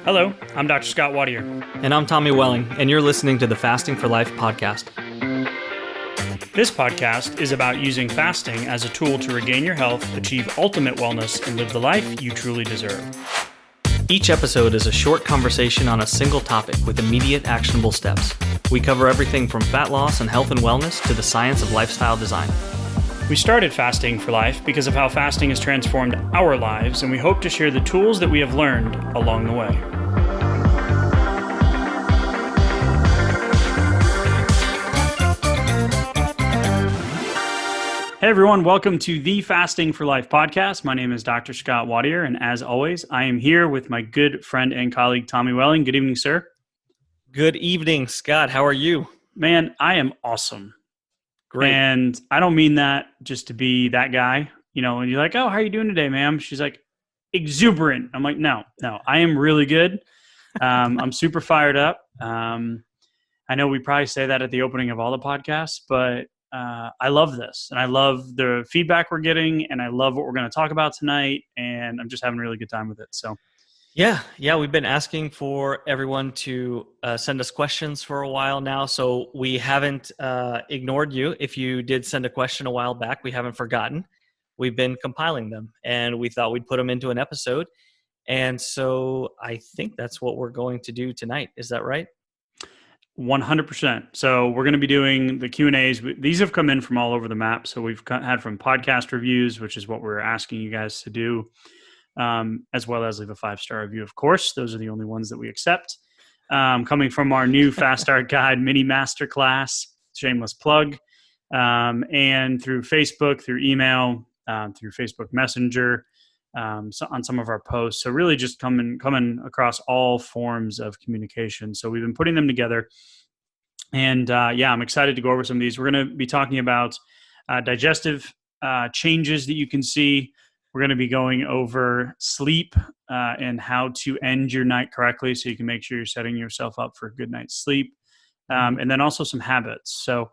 Hello, I'm Dr. Scott Wadier. And I'm Tommy Welling, and you're listening to the Fasting for Life podcast. This podcast is about using fasting as a tool to regain your health, achieve ultimate wellness, and live the life you truly deserve. Each episode is a short conversation on a single topic with immediate actionable steps. We cover everything from fat loss and health and wellness to the science of lifestyle design. We started Fasting for Life because of how fasting has transformed our lives, and we hope to share the tools that we have learned along the way. Hey everyone, welcome to the Fasting for Life podcast. My name is Dr. Scott Wadier, and as always, I am here with my good friend and colleague, Tommy Welling. Good evening, sir. Good evening, Scott. How are you? Man, I am awesome. Great. And I don't mean that just to be that guy, and you're like, oh, how are you doing today, ma'am? She's like, exuberant. I'm like, no, I am really good. I'm super fired up. I know we probably say that at the opening of all the podcasts, but I love this, and I love the feedback we're getting, and I love what we're going to talk about tonight, and I'm just having a really good time with it. So, yeah, we've been asking for everyone to send us questions for a while now, so we haven't ignored you. If you did send a question a while back, we haven't forgotten. We've been compiling them, and we thought we'd put them into an episode, and so I think that's what we're going to do tonight. Is that right? 100%. So we're going to be doing the Q&As. These have come in from all over the map. So we've had from podcast reviews, which is what we're asking you guys to do, as well as leave a 5-star review, of course. Those are the only ones that we accept. Coming from our new Fast Start Guide mini Masterclass, shameless plug, and through Facebook, through email, through Facebook Messenger, so on some of our posts. So really just coming across all forms of communication. So we've been putting them together, and I'm excited to go over some of these. We're going to be talking about digestive changes that you can see. We're going to be going over sleep and how to end your night correctly so you can make sure you're setting yourself up for a good night's sleep. And then also some habits. So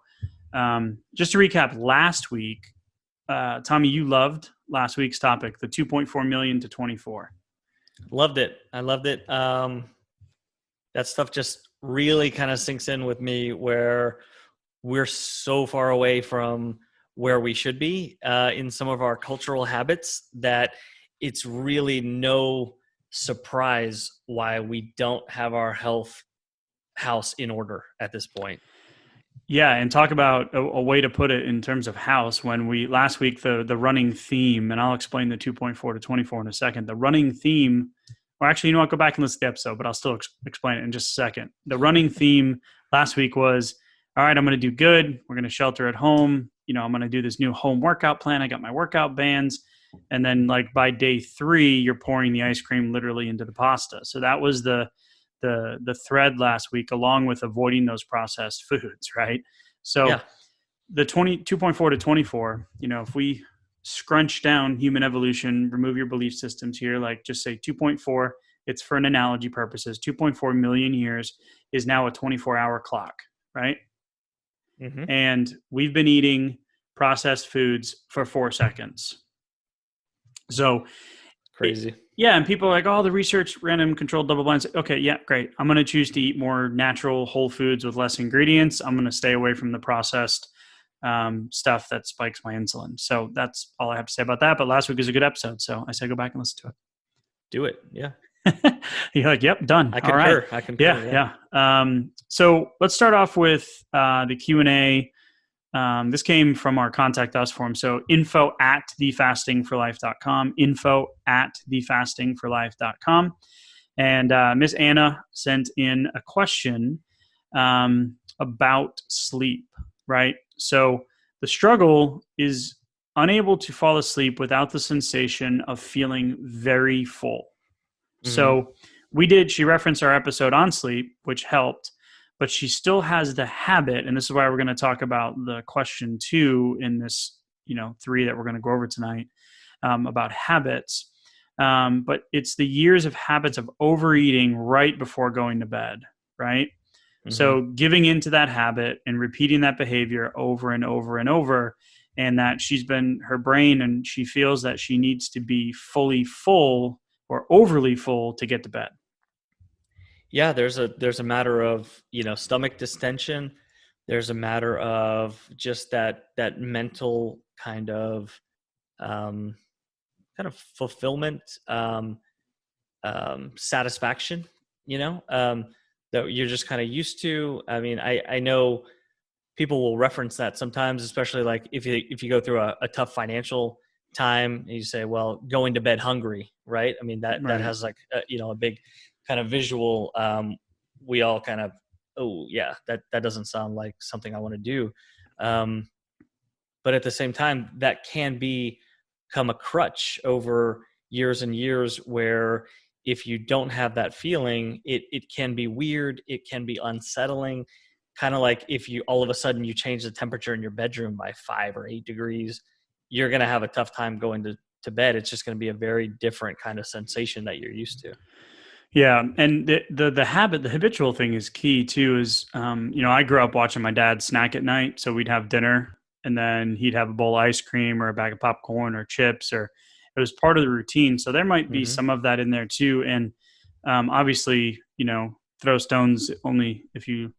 just to recap last week, Tommy, you loved last week's topic, the 2.4 million to 24. Loved it. I loved it. That stuff just really kind of sinks in with me, where we're so far away from where we should be in some of our cultural habits that it's really no surprise why we don't have our health house in order at this point. Yeah, and talk about a way to put it in terms of house. When we last week, the running theme, and I'll explain the 2.4 to 24 in a second. The running theme, or actually, I'll go back and listen to the episode, but I'll still explain it in just a second. The running theme last week was, all right, I'm going to do good. We're going to shelter at home. I'm going to do this new home workout plan. I got my workout bands. And then like by day 3, you're pouring the ice cream literally into the pasta. So that was the thread last week, along with avoiding those processed foods, right? So the 2.4 to 24, if we scrunch down human evolution, remove your belief systems here, like just say 2.4, it's for an analogy purposes, 2.4 million years is now a 24-hour clock, right? Mm-hmm. And we've been eating processed foods for 4 seconds. So crazy. And people are like, oh, the research, random controlled double blinds. Okay, yeah, great. I'm going to choose to eat more natural whole foods with less ingredients. I'm going to stay away from the processed stuff that spikes my insulin. So that's all I have to say about that. But last week was a good episode, so I say go back and listen to it. Do it, yeah. You're like, yep, done. I concur. All right. I concur. Yeah. So let's start off with the Q&A. This came from our contact us form. So info@thefastingforlife.com, info@thefastingforlife.com. And Miss Anna sent in a question about sleep, right? So the struggle is unable to fall asleep without the sensation of feeling very full. Mm-hmm. So she referenced our episode on sleep, which helped. But she still has the habit, and this is why we're going to talk about the question 2 in this, 3 that we're going to go over tonight, about habits. But it's the years of habits of overeating right before going to bed, right? Mm-hmm. So giving into that habit and repeating that behavior over and over and over, and that her brain, and she feels that she needs to be fully full or overly full to get to bed. Yeah, there's a matter of, stomach distension. There's a matter of just that mental um, kind of fulfillment, satisfaction, that you're just kind of used to. I mean, I know people will reference that sometimes, especially like if you go through a tough financial time, and you say, well, going to bed hungry, right? I mean, that Right. has like a big kind of visual. We all kind of, oh yeah, that doesn't sound like something I want to do. Um, but at the same time, that can become a crutch over years and years, where if you don't have that feeling, it can be weird, it can be unsettling, kind of like if you all of a sudden you change the temperature in your bedroom by 5 or 8 degrees, you're going to have a tough time going to bed. It's just going to be a very different kind of sensation that you're used to. Yeah, and the habit, the habitual thing is key too. Is I grew up watching my dad snack at night, so we'd have dinner, and then he'd have a bowl of ice cream or a bag of popcorn or chips, or it was part of the routine. So there might be Hmm. some of that in there too. And obviously, throw stones only if the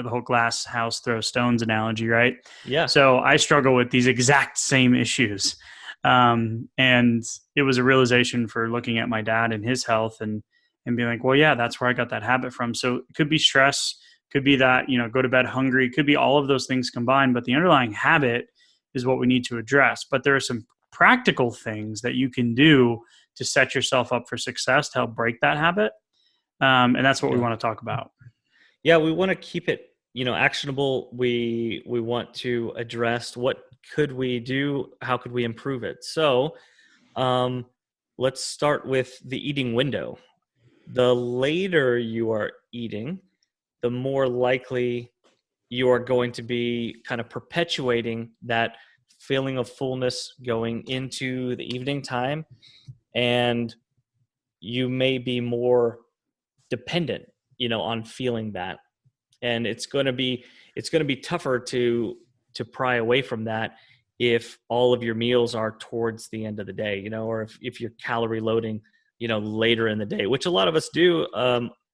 whole glass house throw stones analogy, right? Yeah. So I struggle with these exact same issues. And it was a realization for looking at my dad and his health and being like, well, yeah, that's where I got that habit from. So it could be stress, could be that, go to bed hungry, could be all of those things combined, but the underlying habit is what we need to address. But there are some practical things that you can do to set yourself up for success to help break that habit. And that's what we Yeah. want to talk about. Yeah, we want to keep it, actionable. We want to address what could we do, how could we improve it. So, um, let's start with the eating window. The later you are eating, the more likely you are going to be kind of perpetuating that feeling of fullness going into the evening time, and you may be more dependent, on feeling that. And it's going to be tougher to pry away from that if all of your meals are towards the end of the day, or if you're calorie loading later in the day, which a lot of us do.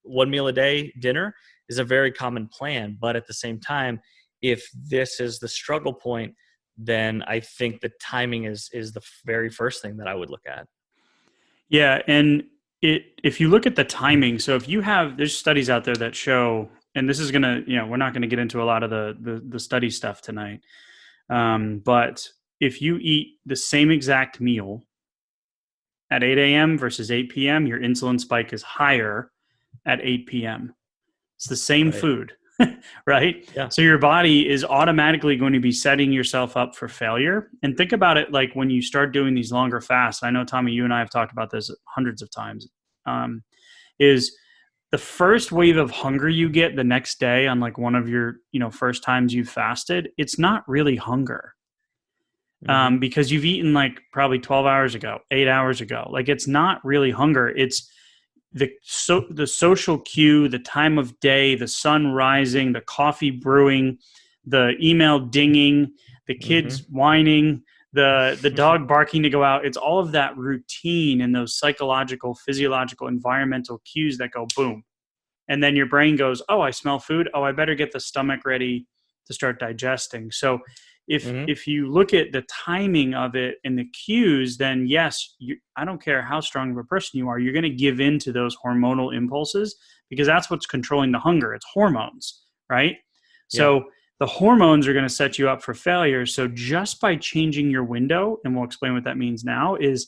One meal a day dinner is a very common plan, but at the same time, if this is the struggle point, then I think the timing is the very first thing that I would look at. Yeah, and if you look at the timing, so if you have, there's studies out there that show, and this is gonna, we're not gonna get into a lot of the study stuff tonight, but if you eat the same exact meal at 8 a.m. versus 8 p.m., your insulin spike is higher at 8 p.m. It's the same Right. food, right? Yeah. So your body is automatically going to be setting yourself up for failure. And think about it like when you start doing these longer fasts. I know, Tommy, you and I have talked about this hundreds of times. Is the first wave of hunger you get the next day on like one of your first times you've fasted, it's not really hunger, Hmm. because you've eaten like probably 12 hours ago, 8 hours ago. Like it's not really hunger. It's the social cue, the time of day, the sun rising, the coffee brewing, the email dinging, the Hmm. kids whining, the dog barking to go out. It's all of that routine and those psychological, physiological, environmental cues that go boom. And then your brain goes, "Oh, I smell food. Oh, I better get the stomach ready to start digesting." So if Hmm. if you look at the timing of it and the cues, then yes, I don't care how strong of a person you are, you're going to give in to those hormonal impulses because that's what's controlling the hunger. It's hormones, right? Yeah. So the hormones are going to set you up for failure. So just by changing your window, and we'll explain what that means now, is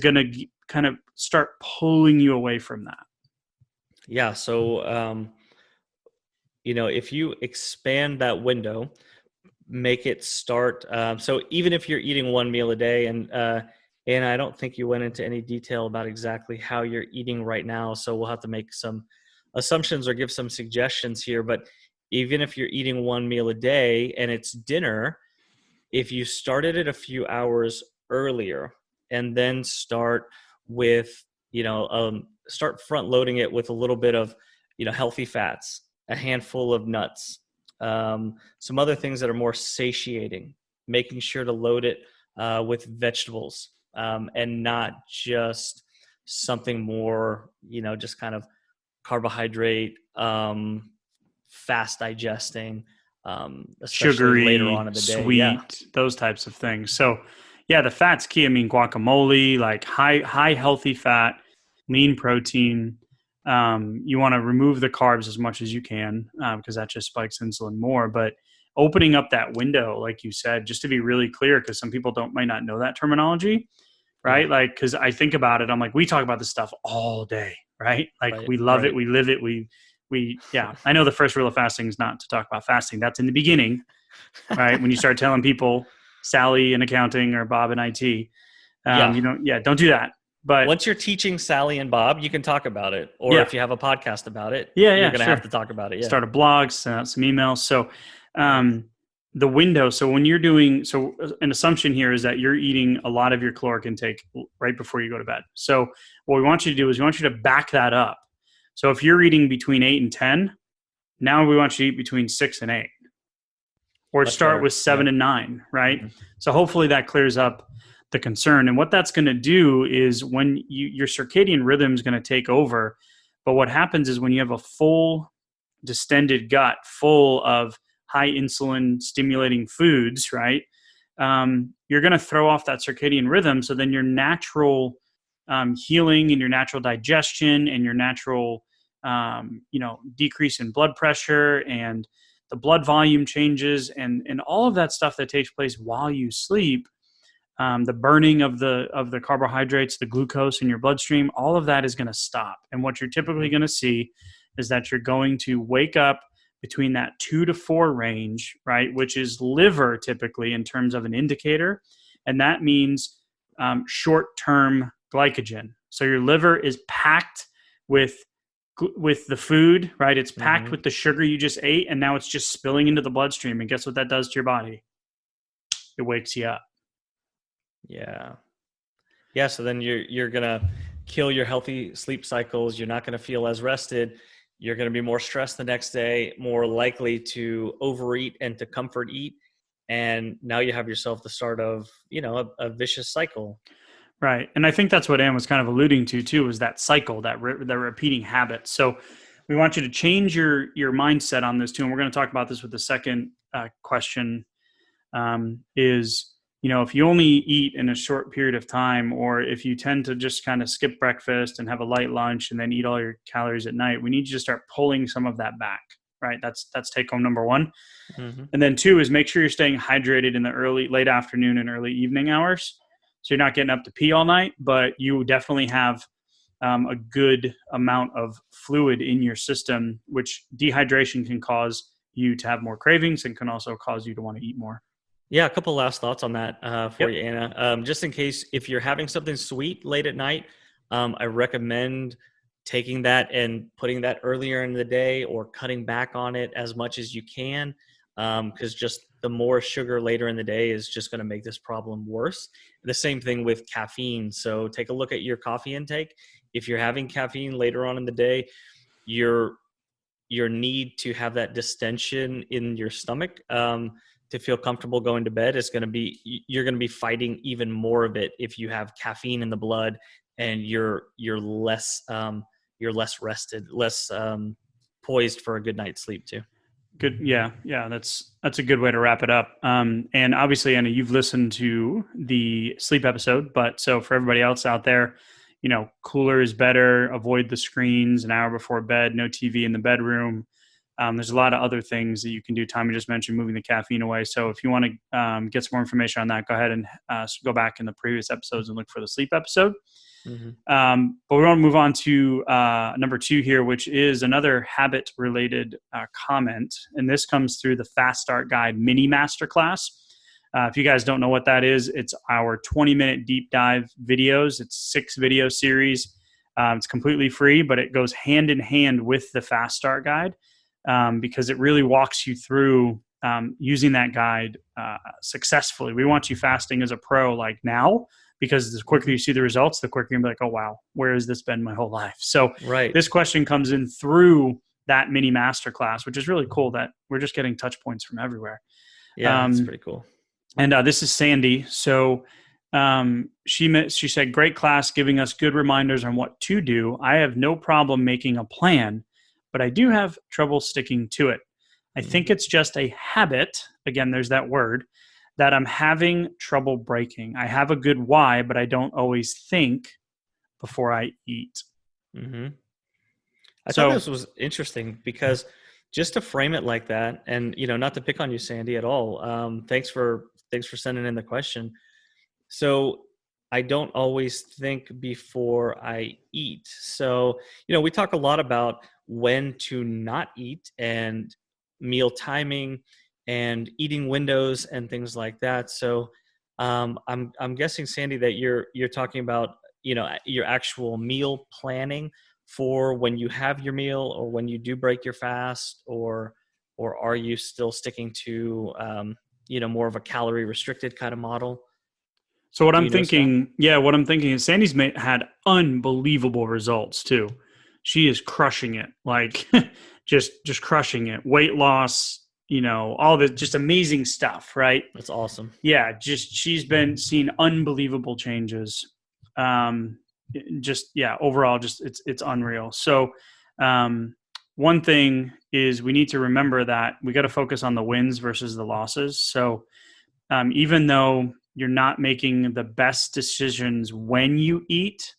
going to kind of start pulling you away from that. Yeah. So, if you expand that window, make it start. So even if you're eating one meal a day, and I don't think you went into any detail about exactly how you're eating right now, so we'll have to make some assumptions or give some suggestions here. But even if you're eating one meal a day and it's dinner, if you started it a few hours earlier and then with start front loading it with a little bit of healthy fats, a handful of nuts, some other things that are more satiating, making sure to load it with vegetables, and not just something more, just kind of carbohydrate, fast digesting, especially later Sugary, on in the day. sweet, those types of things. So yeah, the fat's key. I mean, guacamole, like high healthy fat, lean protein. You want to remove the carbs as much as you can, because that just spikes insulin more. But opening up that window, like you said, just to be really clear, because some people might not know that terminology, right? Yeah. Like, because I think about it, I'm like, we talk about this stuff all day, right? Like Right. we love it, Right. we live it, yeah. I know the first rule of fasting is not to talk about fasting. That's in the beginning, right? When you start telling people Sally in accounting or Bob in IT, Yeah. don't do that. But Once you're teaching Sally and Bob, you can talk about it. Or yeah, if you have a podcast about it, yeah, you're going to sure. have to talk about it. Yeah. Start a blog, send out some emails. So, the window. So when you're doing, so an assumption here is that you're eating a lot of your caloric intake right before you go to bed. So what we want you to do is we want you to back that up. So if you're eating between 8 and 10, now we want you to eat between 6 and 8, or Much start better. with 7 Yeah. and 9, right? Mhm. So hopefully that clears up the concern. And what that's going to do is when your circadian rhythm is going to take over. But what happens is when you have a full distended gut full of high insulin stimulating foods, right? You're going to throw off that circadian rhythm. So then your natural healing and your natural digestion and your natural, decrease in blood pressure and the blood volume changes and all of that stuff that takes place while you sleep, the burning of the carbohydrates, the glucose in your bloodstream, all of that is going to stop. And what you're typically going to see is that you're going to wake up between that 2 to 4 range, right? Which is liver typically in terms of an indicator. And that means short-term glycogen. So your liver is packed with the food, right? It's packed with the sugar you just ate, and now it's just spilling into the bloodstream. And guess what that does to your body? It wakes you up. Yeah. Yeah. So then you're going to kill your healthy sleep cycles. You're not going to feel as rested. You're going to be more stressed the next day, more likely to overeat and to comfort eat. And now you have yourself the start of, a vicious cycle. Right. And I think that's what Ann was kind of alluding to too, was that cycle, that repeating habit. So we want you to change your mindset on this too. And we're going to talk about this with the second question, is, if you only eat in a short period of time, or if you tend to just kind of skip breakfast and have a light lunch and then eat all your calories at night, we need you to start pulling some of that back, right? That's take home number one. Mm-hmm. And then 2 is make sure you're staying hydrated in the late afternoon and early evening hours. So you're not getting up to pee all night, but you definitely have a good amount of fluid in your system, which dehydration can cause you to have more cravings and can also cause you to want to eat more. Yeah, a couple last thoughts on that for you, Anna. Just in case, if you're having something sweet late at night, I recommend taking that and putting that earlier in the day or cutting back on it as much as you can, because just the more sugar later in the day is just going to make this problem worse. The same thing with caffeine. So take a look at your coffee intake. If you're having caffeine later on in the day, your need to have that distension in your stomach to feel comfortable going to bed is going to be, you're going to be fighting even more of it if you have caffeine in the blood and you're less rested, less poised for a good night's sleep too. Good. Yeah. That's a good way to wrap it up. And obviously, Anna, you've listened to the sleep episode, but so for everybody else out there, cooler is better. Avoid the screens an hour before bed. No TV in the bedroom. There's a lot of other things that you can do. Tommy just mentioned moving the caffeine away. So if you want to get some more information on that, go ahead and go back in the previous episodes and look for the sleep episode. Mm-hmm. But we want to move on to number 2 here, which is another habit-related comment. And this comes through the Fast Start Guide mini masterclass. If you guys don't know what that is, it's our 20-minute deep dive videos. It's 6 video series. It's completely free, but it goes hand in hand with the Fast Start Guide because it really walks you through using that guide successfully. We want you fasting as a pro like now, because the quicker you see the results, the quicker you'll be like, oh, wow, where has this been my whole life? So This question comes in through that mini masterclass, which is really cool that we're just getting touch points from everywhere. Yeah, that's pretty cool. And this is Sandy. So She said, great class, giving us good reminders on what to do. I have no problem making a plan, but I do have trouble sticking to it. I think it's just a habit. Again, there's that word that I'm having trouble breaking. I have a good why, but I don't always think before I eat. Mm-hmm. I thought this was interesting because just to frame it like that, and not to pick on you, Sandy, at all. Thanks for sending in the question. So I don't always think before I eat. So we talk a lot about when to not eat and meal timing and eating windows and things like that. So I'm guessing, Sandy, that you're talking about your actual meal planning for when you have your meal or when you do break your fast, or are you still sticking to more of a calorie restricted kind of model? So what I'm thinking is Sandy's had unbelievable results too. She is crushing it, like just crushing it. Weight loss, all the just amazing stuff, right? That's awesome. Yeah, she's been seeing unbelievable changes. Overall, it's unreal. So one thing is we need to remember that we got to focus on the wins versus the losses. So even though you're not making the best decisions when you eat,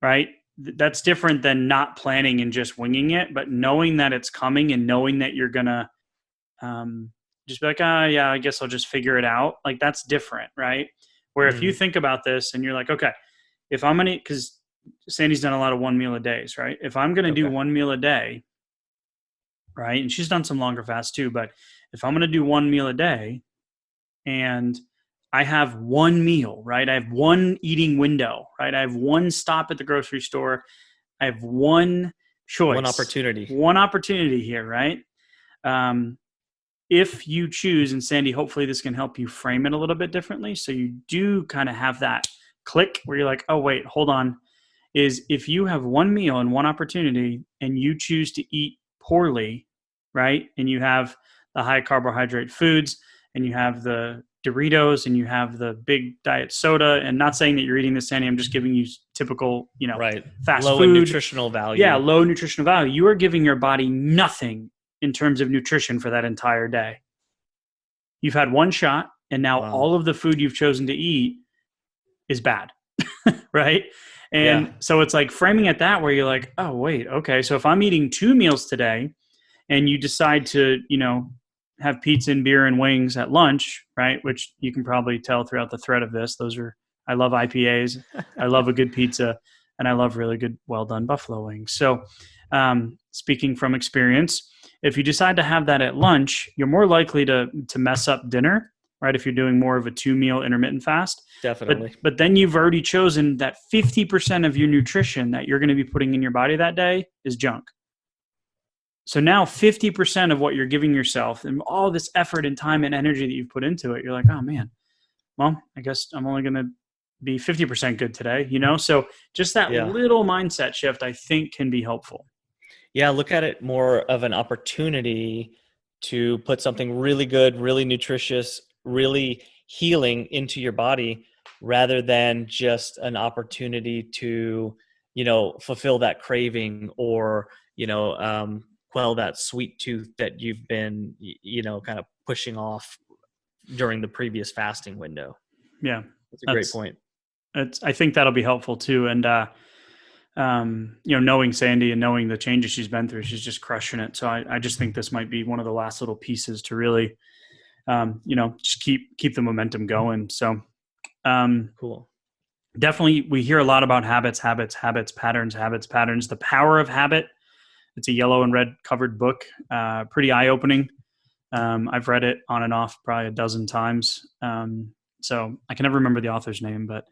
right? That's different than not planning and just winging it, but knowing that it's coming and knowing that you're going to just be like, yeah, I guess I'll just figure it out. Like that's different, right? Where if you think about this and you're like, okay, if I'm going to, because Sandy's done a lot of 1 meal a days, right? If I'm going to do 1 meal a day, right? And she's done some longer fasts too, but if I'm going to do 1 meal a day and I have one meal, right? I have one eating window, right? I have one stop at the grocery store. I have one choice. One opportunity here, right? If you choose, and Sandy, hopefully this can help you frame it a little bit differently. So you do kind of have that click where you're like, oh, wait, hold on. Is if you have one meal and one opportunity and you choose to eat poorly, right? And you have the high carbohydrate foods and you have the Doritos and you have the big diet soda, and not saying that you're eating this, Sandy, I'm just giving you typical, fast low food. In nutritional value. Yeah, low nutritional value. You are giving your body nothing in terms of nutrition for that entire day. You've had one shot, and now all of the food you've chosen to eat is bad, right? And so it's like framing it that way, you're like, oh, wait, okay. So if I'm eating 2 meals today and you decide to, have pizza and beer and wings at lunch, right? Which you can probably tell throughout the thread of this. I love IPAs. I love a good pizza, and I love really good, well done buffalo wings. So speaking from experience, if you decide to have that at lunch, you're more likely to mess up dinner, right? If you're doing more of a 2 meal intermittent fast. Definitely. But then you've already chosen that 50% of your nutrition that you're going to be putting in your body that day is junk. So now 50% of what you're giving yourself and all this effort and time and energy that you've put into it, you're like, oh man, well, I guess I'm only going to be 50% good today, So just that little mindset shift, I think, can be helpful. Yeah, look at it more of an opportunity to put something really good, really nutritious, really healing into your body, rather than just an opportunity to, fulfill that craving or, quell that sweet tooth that you've been, kind of pushing off during the previous fasting window. Yeah. That's a great point. I think that'll be helpful too. And, knowing Sandy and knowing the changes she's been through, she's just crushing it. So I just think this might be one of the last little pieces to really, just keep the momentum going. So, cool. Definitely. We hear a lot about habits, patterns, the power of habit. It's a yellow and red covered book, pretty eye-opening. I've read it on and off probably a dozen times. So I can never remember the author's name, but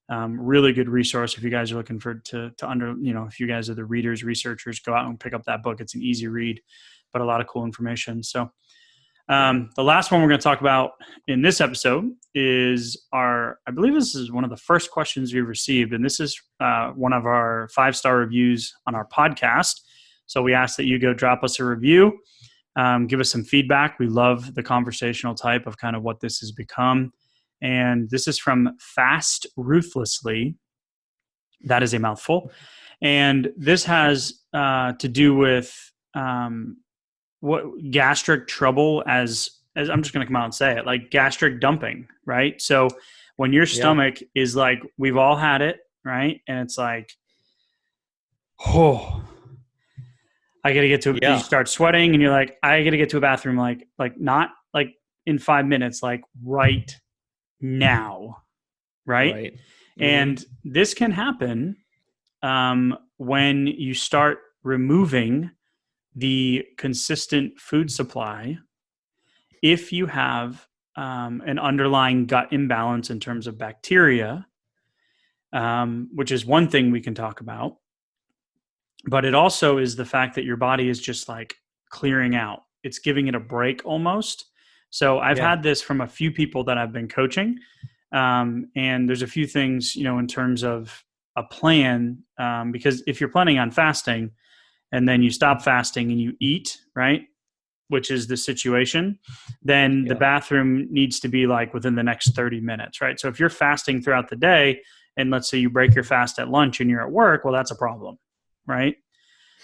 really good resource if you guys are looking for if you guys are the readers, researchers, go out and pick up that book. It's an easy read, but a lot of cool information. So the last one we're going to talk about in this episode is I believe this is one of the first questions we've received, and this is one of our 5-star reviews on our podcast. So we ask that you go drop us a review, give us some feedback. We love the conversational type of kind of what this has become. And this is from Fast Ruthlessly. That is a mouthful. And this has to do with what gastric trouble, as I'm just going to come out and say it, like gastric dumping, right? So when your stomach is like, we've all had it, right? And it's like, oh, I got to get to, you start sweating and you're like, I got to get to a bathroom, like not like in 5 minutes, like right now. Right. Mm-hmm. And this can happen when you start removing the consistent food supply. If you have an underlying gut imbalance in terms of bacteria, which is one thing we can talk about, but it also is the fact that your body is just like clearing out. It's giving it a break almost. So I've had this from a few people that I've been coaching. And there's a few things, in terms of a plan, because if you're planning on fasting and then you stop fasting and you eat, right, which is the situation, then the bathroom needs to be like within the next 30 minutes, right? So if you're fasting throughout the day and let's say you break your fast at lunch and you're at work, well, that's a problem, right?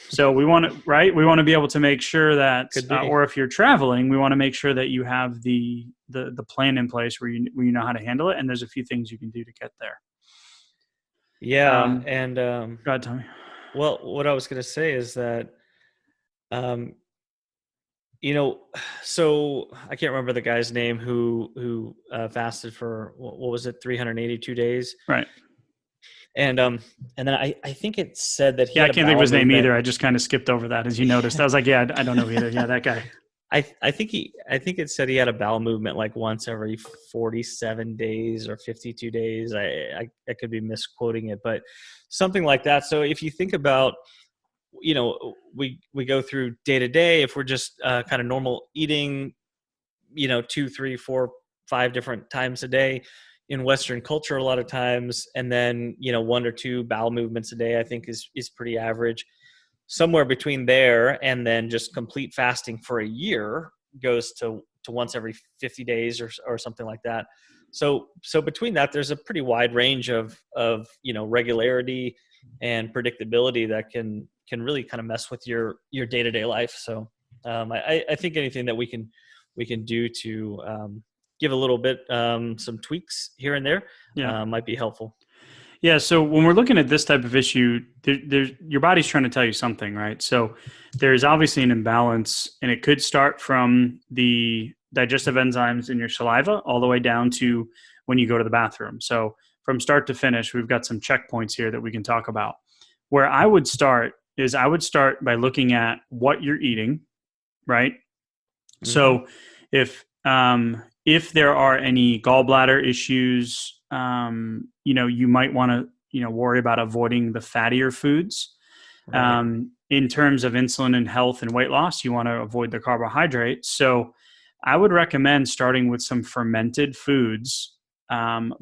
So we want to be able to make sure that, or if you're traveling, we want to make sure that you have the plan in place where you know how to handle it. And there's a few things you can do to get there. Yeah. Go ahead, Tommy. Well, what I was going to say is that, so I can't remember the guy's name who fasted for, what was it, 382 days? Right. And then I think it said that he I can't think of his name either. I just kind of skipped over that, as you noticed. I was like, I don't know either. Yeah, that guy. I think it said he had a bowel movement like once every 47 days or 52 days. I could be misquoting it, but something like that. So if you think about, we go through day to day, if we're just kind of normal eating, 2, 3, 4, 5 different times a day in Western culture, a lot of times, and then, 1 or 2 bowel movements a day, I think is pretty average. Somewhere between there and then just complete fasting for a year goes to once every 50 days or something like that. So between that, there's a pretty wide range of regularity and predictability that can really kind of mess with your day-to-day life. So I think anything that we can do to give a little bit some tweaks here and there might be helpful. Yeah. So when we're looking at this type of issue, your body's trying to tell you something, right? So there's obviously an imbalance, and it could start from the digestive enzymes in your saliva all the way down to when you go to the bathroom. So from start to finish, we've got some checkpoints here that we can talk about. Where I would start by looking at what you're eating, right? Mm-hmm. So if there are any gallbladder issues, you might want to, worry about avoiding the fattier foods. Right. In terms of insulin and health and weight loss, you want to avoid the carbohydrates. So I would recommend starting with some fermented foods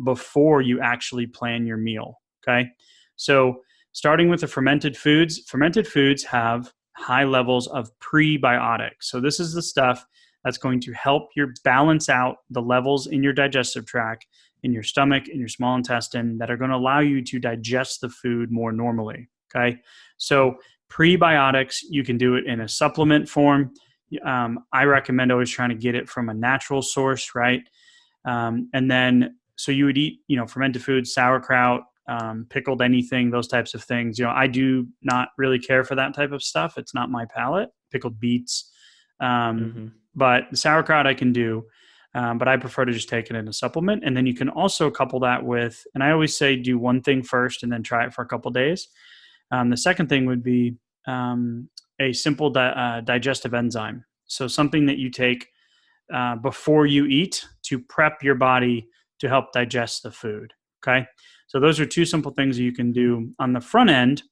before you actually plan your meal. Okay. So starting with the fermented foods have high levels of prebiotics. So this is the stuff that's going to help you balance out the levels in your digestive tract, in your stomach, in your small intestine, that are going to allow you to digest the food more normally. Okay. So prebiotics, you can do it in a supplement form. I recommend always trying to get it from a natural source, right? And then, so you would eat, fermented foods, sauerkraut, pickled anything, those types of things. I do not really care for that type of stuff. It's not my palate. Pickled beets. But the sauerkraut I can do, but I prefer to just take it in a supplement. And then you can also couple that with, and I always say do one thing first and then try it for a couple of days. The second thing would be a simple digestive enzyme. So something that you take before you eat to prep your body to help digest the food. Okay. So those are 2 simple things that you can do on the front end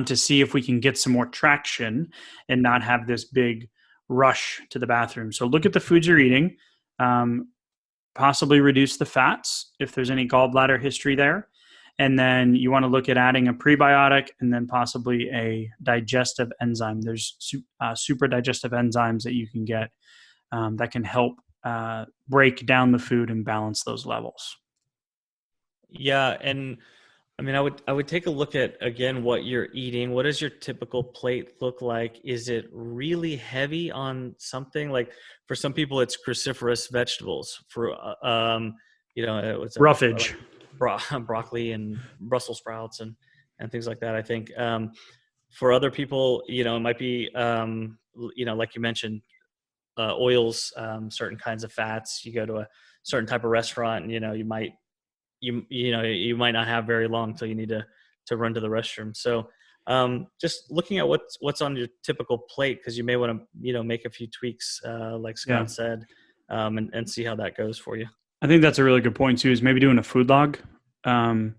to see if we can get some more traction and not have this big rush to the bathroom. So look at the foods you're eating, possibly reduce the fats if there's any gallbladder history there. And then you want to look at adding a prebiotic and then possibly a digestive enzyme. There's super digestive enzymes that you can get that can help break down the food and balance those levels. Yeah, and I mean, I would take a look at, again, what you're eating. What does your typical plate look like? Is it really heavy on something? Like for some people, it's cruciferous vegetables. For what's that? Roughage. Like broccoli and Brussels sprouts and things like that. I think for other people, it might be like you mentioned, oils, certain kinds of fats. You go to a certain type of restaurant, and you might not have very long until you need to run to the restroom. So just looking at what's on your typical plate, because you may want to make a few tweaks, like Scott said, and see how that goes for you. I think that's a really good point too, is maybe doing a food log, and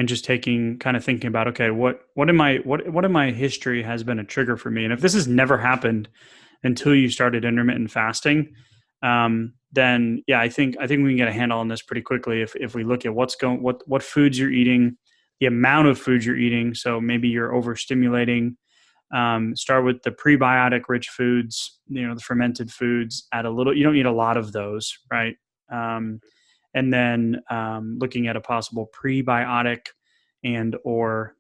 just thinking about, okay, what in my history has been a trigger for me, and if this has never happened until you started intermittent fasting, then I think we can get a handle on this pretty quickly if we look at what foods you're eating, the amount of food you're eating. So maybe you're overstimulating. Start with the prebiotic rich foods, the fermented foods. Add a little. You don't need a lot of those, right? And then looking at a possible prebiotic and or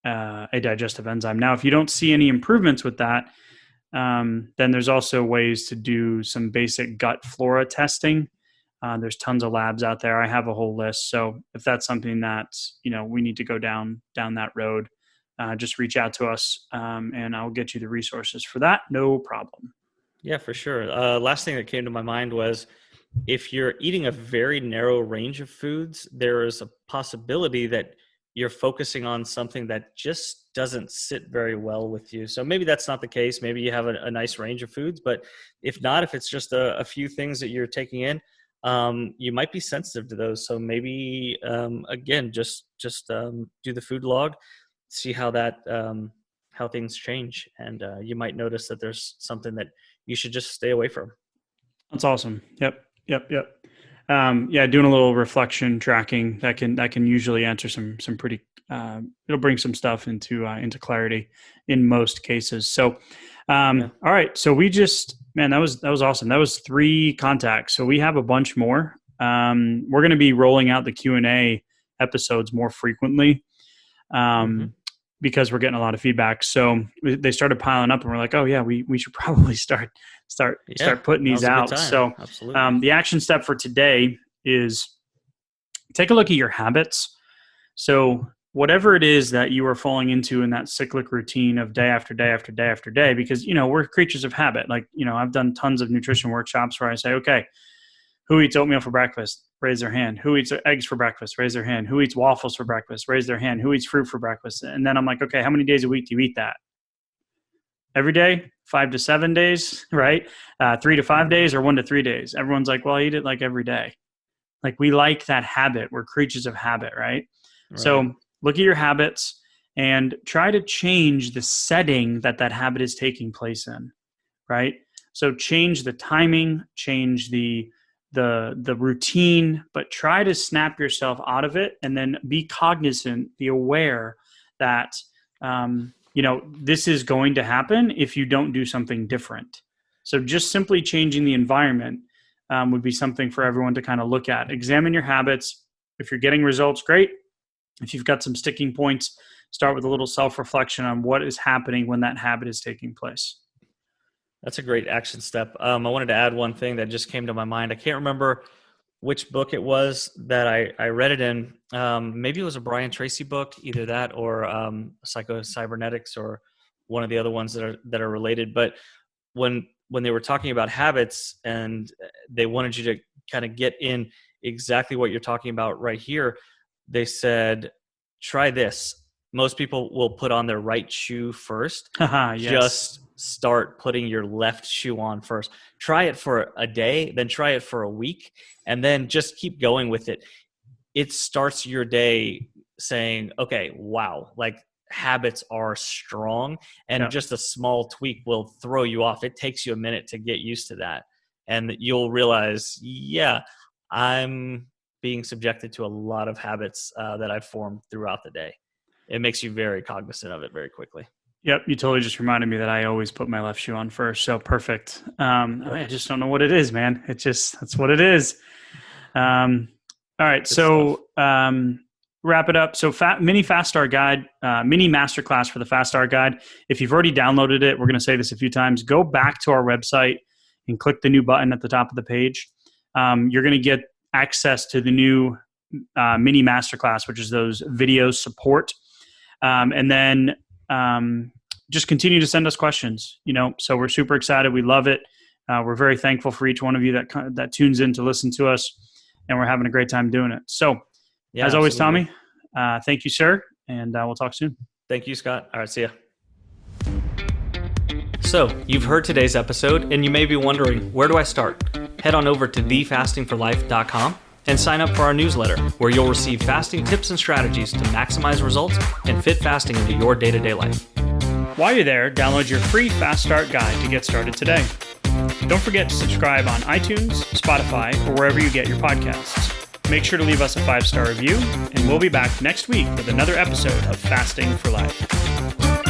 a digestive enzyme. Now, if you don't see any improvements with that, then there's also ways to do some basic gut flora testing. There's tons of labs out there. I have a whole list. So if that's something that, we need to go down that road, just reach out to us, and I'll get you the resources for that. No problem. Yeah, for sure. Last thing that came to my mind was, if you're eating a very narrow range of foods, there is a possibility that you're focusing on something that just doesn't sit very well with you. So maybe that's not the case. Maybe you have a nice range of foods, but if not, if it's just a few things that you're taking in, you might be sensitive to those. So maybe, again, just do the food log, see how how things change. And you might notice that there's something that you should just stay away from. That's awesome. Yep. Doing a little reflection tracking that can usually answer some pretty. It'll bring some stuff into clarity in most cases. So, all right. So we that was awesome. That was 3 contacts. So we have a bunch more. We're going to be rolling out the Q&A episodes more frequently. Because we're getting a lot of feedback. So they started piling up, and we're like, oh yeah, we should probably start putting these out. So the action step for today is take a look at your habits. So whatever it is that you are falling into in that cyclic routine of day after day after day after day, because, we're creatures of habit. Like, I've done tons of nutrition workshops where I say, okay, who eats oatmeal for breakfast? Raise their hand. Who eats eggs for breakfast? Raise their hand. Who eats waffles for breakfast? Raise their hand. Who eats fruit for breakfast? And then I'm like, okay, how many days a week do you eat that? Every day? 5 to 7 days, right? 3 to 5 days, or 1 to 3 days? Everyone's like, well, I eat it like every day. Like, we like that habit. We're creatures of habit, right? So look at your habits and try to change the setting that habit is taking place in, right? So change the timing, change the routine, but try to snap yourself out of it, and then be cognizant, be aware that, this is going to happen if you don't do something different. So just simply changing the environment would be something for everyone to kind of look at. Examine your habits. If you're getting results, great. If you've got some sticking points, start with a little self-reflection on what is happening when that habit is taking place. That's a great action step. I wanted to add one thing that just came to my mind. I can't remember which book it was that I read it in. Maybe it was a Brian Tracy book, either that or Psycho-Cybernetics, or one of the other ones that are related. But when they were talking about habits, and they wanted you to kind of get in exactly what you're talking about right here, they said, try this. Most people will put on their right shoe first. Yes. Just start putting your left shoe on first. Try it for a day, then try it for a week, and then just keep going with it. It starts your day saying, okay, wow, like, habits are strong, and just a small tweak will throw you off. It takes you a minute to get used to that, and you'll realize, I'm being subjected to a lot of habits that I've formed throughout the day. It makes you very cognizant of it very quickly. Yep, you totally just reminded me that I always put my left shoe on first. So perfect. I just don't know what it is, man. That's what it is. All right, so wrap it up. So mini fast start guide, mini masterclass for the fast start guide. If you've already downloaded it, we're going to say this a few times. Go back to our website and click the new button at the top of the page. You're going to get access to the new mini masterclass, which is those video support, and then just continue to send us questions. So we're super excited. We love it. We're very thankful for each one of you that tunes in to listen to us, and we're having a great time doing it. So, as always, Tommy, thank you, sir, and we'll talk soon. Thank you, Scott. All right, see ya. So, you've heard today's episode, and you may be wondering, where do I start? Head on over to thefastingforlife.com and sign up for our newsletter, where you'll receive fasting tips and strategies to maximize results and fit fasting into your day-to-day life. While you're there, download your free Fast Start guide to get started today. Don't forget to subscribe on iTunes, Spotify, or wherever you get your podcasts. Make sure to leave us a 5-star review, and we'll be back next week with another episode of Fasting for Life.